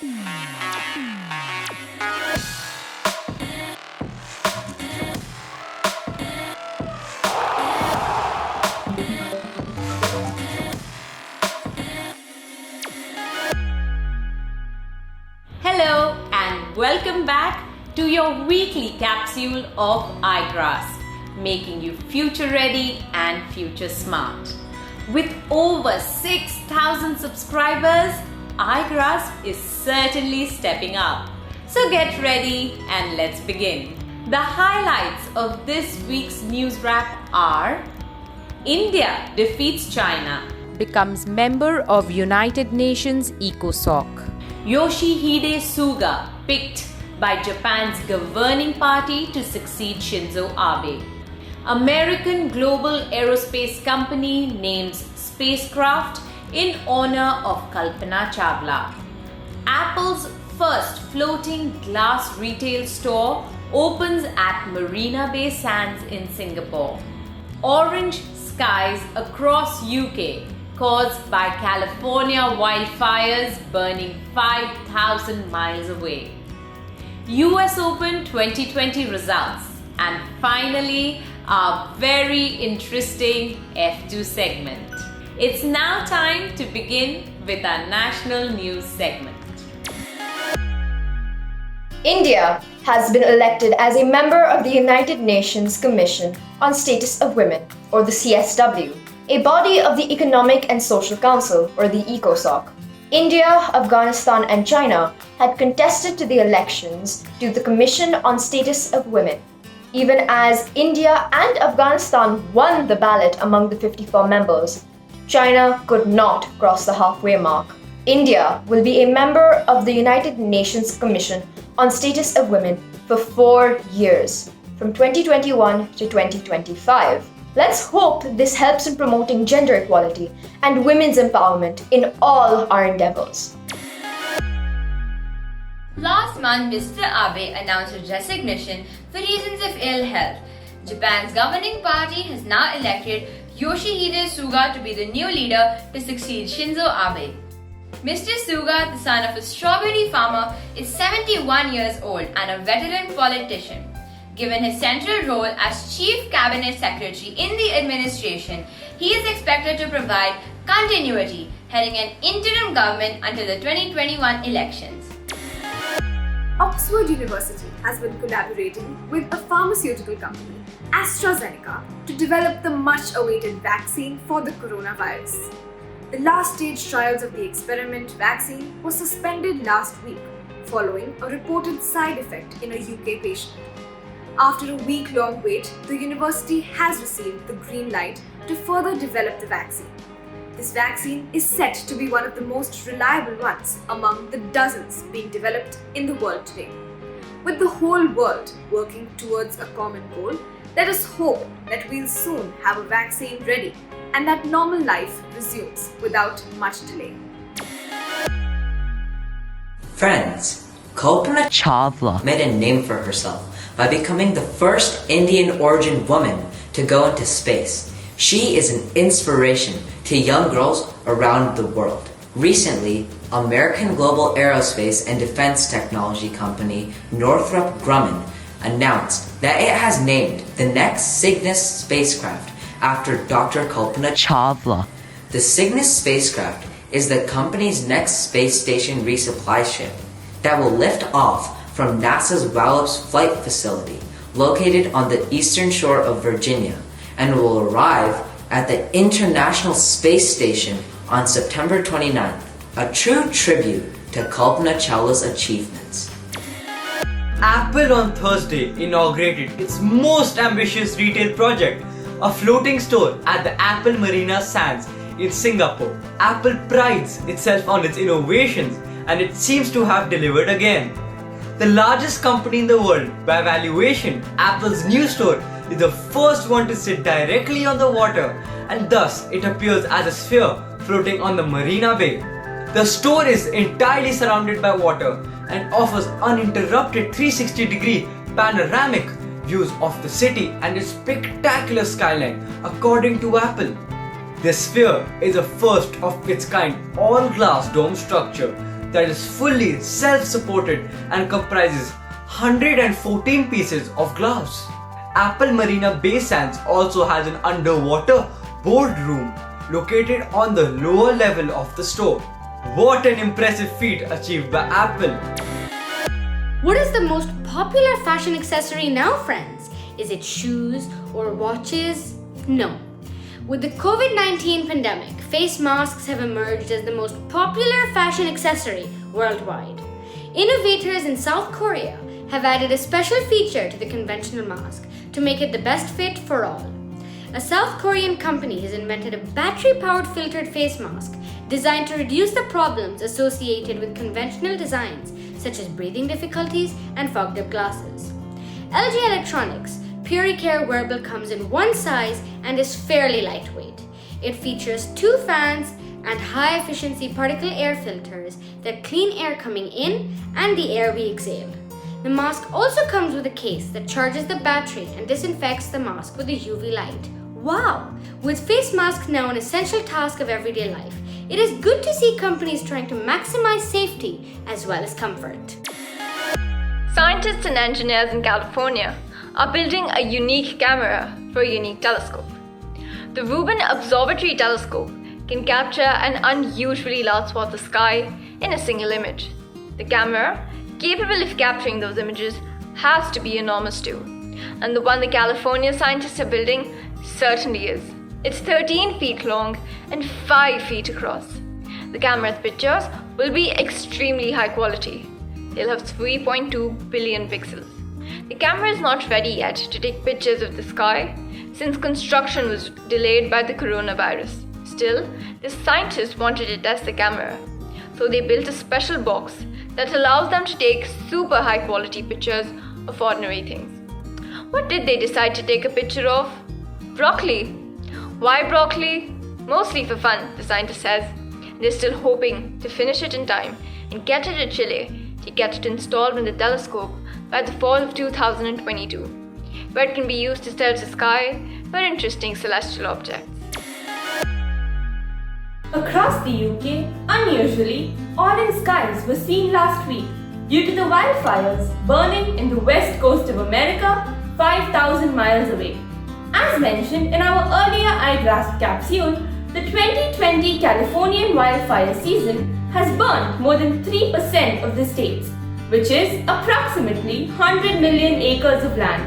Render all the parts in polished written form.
Hello and welcome back to your weekly capsule of Igraasp, making you future ready and future smart. With over 6,000 subscribers, Igraasp is certainly stepping up. So get ready and let's begin. The highlights of this week's news wrap are: India defeats China, becomes member of United Nations ECOSOC. Yoshihide Suga picked by Japan's governing party to succeed Shinzo Abe. American global aerospace company names spacecraft in honor of Kalpana Chawla. Apple's first floating glass retail store opens at Marina Bay Sands in Singapore. Orange skies across UK caused by California wildfires burning 5,000 miles away. US Open 2020 results, and finally our very interesting F2 segment. It's now time to begin with our national news segment. India has been elected as a member of the United Nations Commission on Status of Women, or the CSW, a body of the Economic and Social Council, or the ECOSOC. India, Afghanistan and China had contested to the elections to the Commission on Status of Women. Even as India and Afghanistan won the ballot among the 54 members, China could not cross the halfway mark. India will be a member of the United Nations Commission on Status of Women for 4 years, from 2021 to 2025. Let's hope this helps in promoting gender equality and women's empowerment in all our endeavors. Last month, Mr. Abe announced his resignation for reasons of ill health. Japan's governing party has now elected Yoshihide Suga to be the new leader to succeed Shinzo Abe. Mr. Suga, the son of a strawberry farmer, is 71 years old and a veteran politician. Given his central role as Chief Cabinet Secretary in the administration, he is expected to provide continuity heading an interim government until the 2021 elections. Oxford University has been collaborating with a pharmaceutical company, AstraZeneca, to develop the much-awaited vaccine for the coronavirus. The last-stage trials of the experiment vaccine were suspended last week following a reported side effect in a UK patient. After a week-long wait, the university has received the green light to further develop the vaccine. This vaccine is set to be one of the most reliable ones among the dozens being developed in the world today. With the whole world working towards a common goal, let us hope that we'll soon have a vaccine ready and that normal life resumes without much delay. Friends, Kalpana Chawla made a name for herself by becoming the first Indian origin woman to go into space. She is an inspiration to young girls around the world. Recently, American global aerospace and defense technology company Northrop Grumman announced that it has named the next Cygnus spacecraft after Dr. Kalpana Chawla. The Cygnus spacecraft is the company's next space station resupply ship that will lift off from NASA's Wallops Flight Facility, located on the eastern shore of Virginia, and will arrive at the International Space Station on September 29th, a true tribute to Kalpana Chawla's achievements. Apple on Thursday inaugurated its most ambitious retail project, a floating store at the Apple Marina Sands in Singapore. Apple prides itself on its innovations, and it seems to have delivered again. The largest company in the world by valuation, Apple's new store is the first one to sit directly on the water, and thus it appears as a sphere floating on the Marina Bay. The store is entirely surrounded by water and offers uninterrupted 360-degree panoramic views of the city and its spectacular skyline, according to Apple. The sphere is a first of its kind all-glass dome structure that is fully self-supported and comprises 114 pieces of glass. Apple Marina Bay Sands also has an underwater boardroom located on the lower level of the store. What an impressive feat achieved by Apple! What is the most popular fashion accessory now, friends? Is it shoes or watches? No. With the COVID-19 pandemic, face masks have emerged as the most popular fashion accessory worldwide. Innovators in South Korea have added a special feature to the conventional mask to make it the best fit for all. A South Korean company has invented a battery-powered filtered face mask designed to reduce the problems associated with conventional designs such as breathing difficulties and fogged-up glasses. LG Electronics PuriCare wearable comes in one size and is fairly lightweight. It features 2 fans and high-efficiency particle air filters that clean air coming in and the air we exhale. The mask also comes with a case that charges the battery and disinfects the mask with a UV light. Wow! With face masks now an essential task of everyday life, it is good to see companies trying to maximize safety as well as comfort. Scientists and engineers in California are building a unique camera for a unique telescope. The Rubin Observatory Telescope can capture an unusually large swath of sky in a single image. The camera, capable of capturing those images, has to be enormous too. And the one the California scientists are building certainly is. It's 13 feet long and 5 feet across. The camera's pictures will be extremely high quality. They'll have 3.2 billion pixels. The camera is not ready yet to take pictures of the sky since construction was delayed by the coronavirus. Still, the scientists wanted to test the camera, so they built a special box that allows them to take super high quality pictures of ordinary things. What did they decide to take a picture of? Broccoli. Why broccoli? Mostly for fun, the scientist says. They're still hoping to finish it in time and get it to Chile to get it installed in the telescope by the fall of 2022, where it can be used to search the sky for interesting celestial objects. Across the UK, unusually, orange skies were seen last week due to the wildfires burning in the west coast of America, 5,000 miles away. As mentioned in our earlier Igraasp capsule, the 2020 Californian wildfire season has burned more than 3% of the states, which is approximately 100 million acres of land,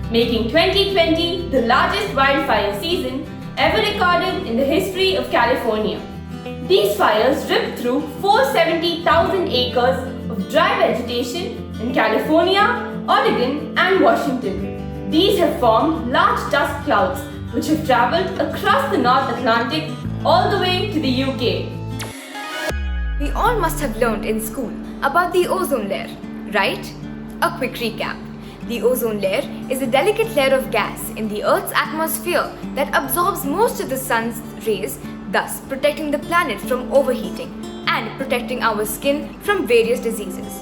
making 2020 the largest wildfire season ever recorded in the history of California. These fires ripped through 470,000 acres of dry vegetation in California, Oregon, and Washington. These have formed large dust clouds which have traveled across the North Atlantic all the way to the UK. We all must have learned in school about the ozone layer, right? A quick recap. The ozone layer is a delicate layer of gas in the Earth's atmosphere that absorbs most of the sun's rays, thus protecting the planet from overheating and protecting our skin from various diseases.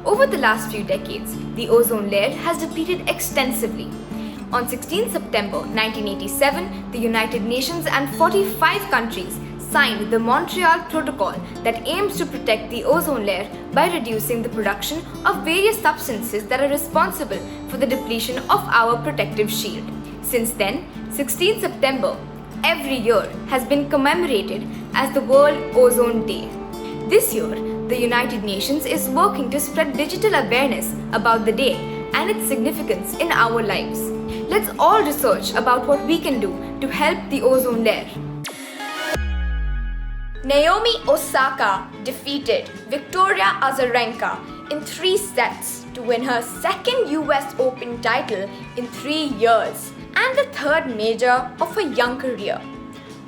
Over the last few decades, the ozone layer has depleted extensively. On 16 September 1987, the United Nations and 45 countries signed the Montreal Protocol that aims to protect the ozone layer by reducing the production of various substances that are responsible for the depletion of our protective shield. Since then, 16 September every year has been commemorated as the World Ozone Day. This year, the United Nations is working to spread digital awareness about the day and its significance in our lives. Let's all research about what we can do to help the ozone layer. Naomi Osaka defeated Victoria Azarenka in 3 sets to win her second US Open title in 3 years and the third major of her young career.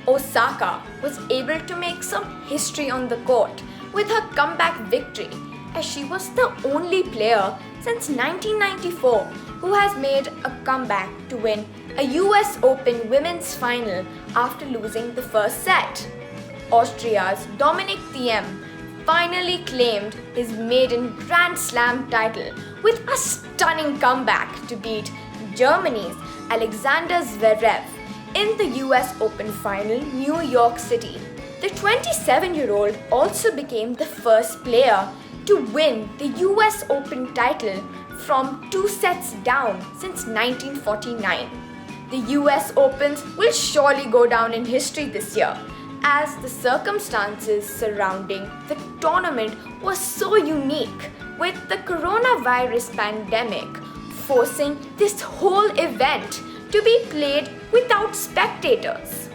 Osaka was able to make some history on the court with her comeback victory, as she was the only player since 1994 who has made a comeback to win a US Open women's final after losing the first set. Austria's Dominic Thiem finally claimed his maiden Grand Slam title with a stunning comeback to beat Germany's Alexander Zverev in the US Open final, New York City. The 27-year-old also became the first player to win the US Open title from 2 sets down since 1949. The US Opens will surely go down in history this year, as the circumstances surrounding the tournament was so unique, with the coronavirus pandemic forcing this whole event to be played without spectators.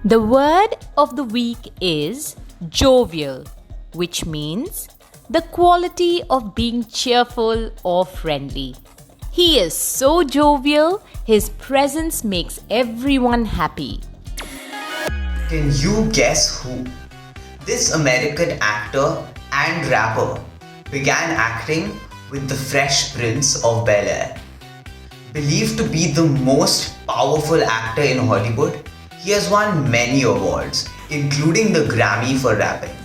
The word of the week is jovial, which means the quality of being cheerful or friendly. He is so jovial, his presence makes everyone happy. Can you guess who? This American actor and rapper began acting with the Fresh Prince of Bel-Air. Believed to be the most powerful actor in Hollywood, he has won many awards, including the Grammy for rapping.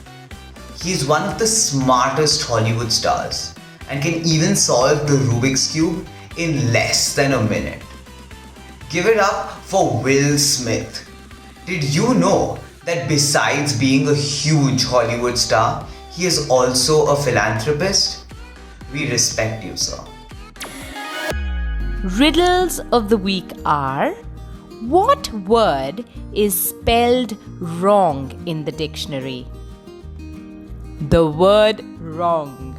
He is one of the smartest Hollywood stars and can even solve the Rubik's Cube in less than a minute. Give it up for Will Smith. Did you know that besides being a huge Hollywood star, he is also a philanthropist? We respect you, sir. Riddles of the week are: what word is spelled wrong in the dictionary? The word wrong.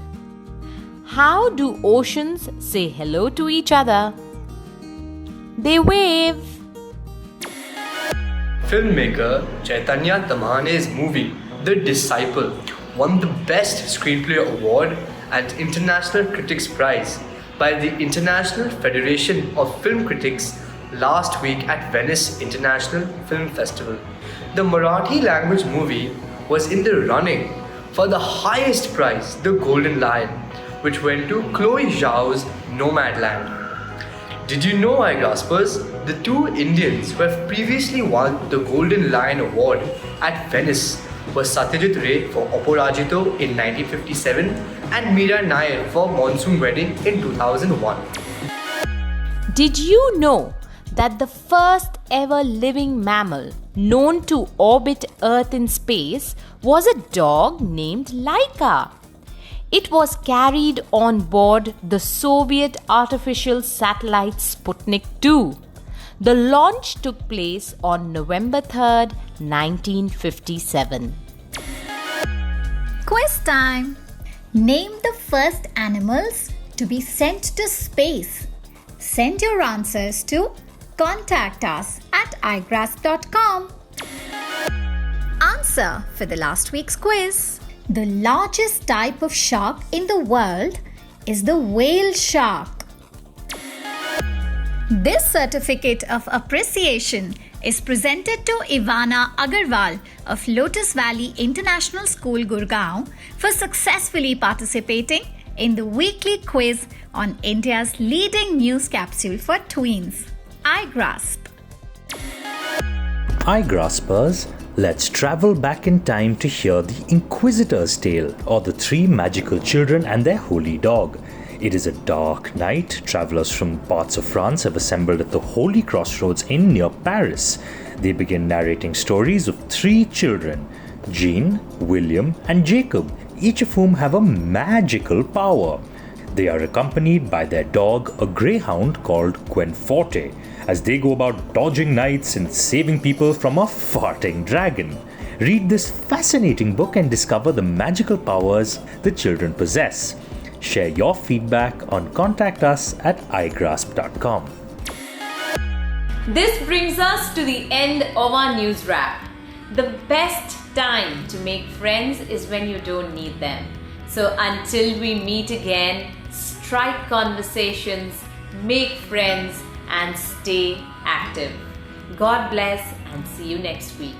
How do oceans say hello to each other? They wave. Filmmaker Chaitanya Tamane's movie The Disciple won the Best Screenplay Award at International Critics Prize by the International Federation of Film Critics last week at Venice International Film Festival. The Marathi language movie was in the running for the highest prize, the Golden Lion, which went to Chloe Zhao's Nomadland. Did you know, Igraspers, the two Indians who have previously won the Golden Lion Award at Venice were Satyajit Ray for Oporajito in 1957 and Meera Nair for Monsoon Wedding in 2001. Did you know that the first ever living mammal known to orbit Earth in space was a dog named Laika? It was carried on board the Soviet artificial satellite Sputnik 2. The launch took place on November 3rd, 1957. Quiz time! Name the first animals to be sent to space. Send your answers to contact us at igraasp.com. Answer for the last week's quiz. The largest type of shark in the world is the whale shark. This certificate of appreciation is presented to Ivana Agarwal of Lotus Valley International School, Gurgaon, for successfully participating in the weekly quiz on India's leading news capsule for tweens, Igraasp. Igraspers, let's travel back in time to hear the Inquisitor's Tale, or the three magical children and their holy dog. It is a dark night. Travelers from parts of France have assembled at the Holy Crossroads Inn near Paris. They begin narrating stories of three children, Jean, William, and Jacob, each of whom have a magical power. They are accompanied by their dog, a greyhound called Gwenforte, as they go about dodging knights and saving people from a farting dragon. Read this fascinating book and discover the magical powers the children possess. Share your feedback on contact us at igraasp.com. This brings us to the end of our news wrap. The best time to make friends is when you don't need them. So until we meet again, strike conversations, make friends, and stay active. God bless and see you next week.